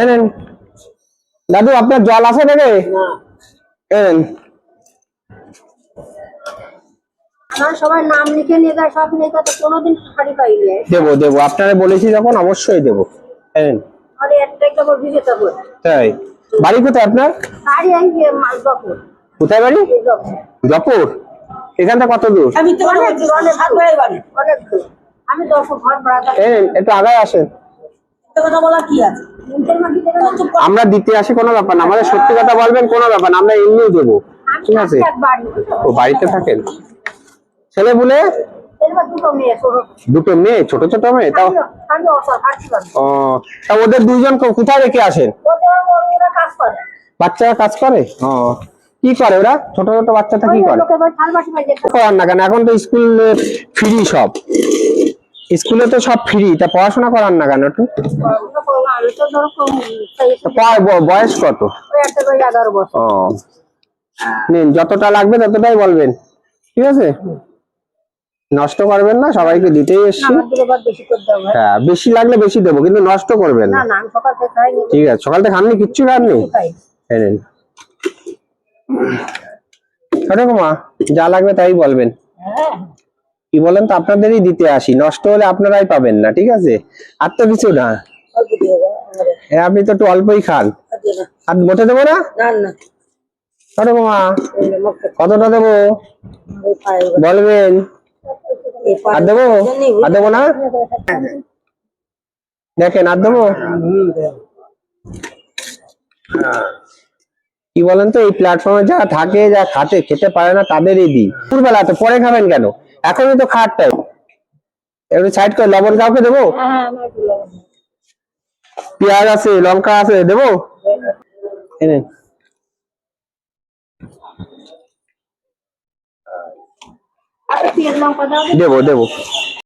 এনেন দাদু, আপনার জল আছে নাকি? এনেন। সবাই নাম লিখে নিয়ে যায়, সব নিয়ে তো কোনোদিন শাড়ি পাইনি। দেবো দেবো, আপনারা বলেছি যখন অবশ্যই দেবো। এনেন। আরে একটা কাপড় ভিজে যাবো। তাই বাড়ি কোথায় আপনার? শাড়ি আমি মালদপুর। কোথায় বাড়ি? জয়পুর। এখান থেকে কত দূর? আমি তো অনেক দূর, অনেক দূর। আমি 10 ঘর ভাড়া। একটু আগায় আসেন। কথা বলা কি আছে? আমরা দিতে আসি কোনো ব্যাপার না, আমাদের সত্যি কথা বলবেন কোনো ব্যাপার না, আমরা এমনিই দেবো। ঠিক আছে? ও বাড়িতে থাকেন? ছেলে বলে দুটো মেয়ে, ছোট ছোট মেয়ে? তাও ও, তা ওদের দুইজন কোথায় রেখে আসেন? বাচ্চারা কাজ করে? ও, কি করে ওরা? ছোট ছোট বাচ্চাটা কি করে? করার না কেন? এখন তো স্কুল ফ্রি, সব স্কুলে তো সব ফ্রি, তা পড়াশোনা করার না কেন একটু? বয়স কত? 11 বছর। ও, নিন, যতটা লাগবে ততটাই বলবেন, ঠিক আছে? নষ্ট করবেন না, সবাইকে দিতেই এসছি। হ্যাঁ, বেশি লাগলে বেশি দেবো, কিন্তু নষ্ট করবেন না। ঠিক আছে, সকাল থেকে খাননি? কিচ্ছু খাননি? মা, যা লাগবে তাই বলবেন। কি বলেন তো, আপনাদেরই দিতে আসি, নষ্ট হলে আপনারাই পাবেন না, ঠিক আছে? আর তো কিছু না। হ্যাঁ, আপনি তো একটু অল্পই খান। আর মোটে দেবো না? মা, কতটা দেবো বলবেন? আর দেবো? আর দেবো না? দেখেন, আর দেবো? কি বলেন তো, এই প্ল্যাটফর্মে যা থাকে, যা খেতে পারে না, তাদেরই দিই। দুপুরবেলা তো, পরে খাবেন কেন? এখনই তো খাওয়ার টাইম। একটু সাইড করে লবণ কাউকে দেবো? পেঁয়াজ আছে, লঙ্কা আছে, দেবো? এনেন। দেবো দেবো।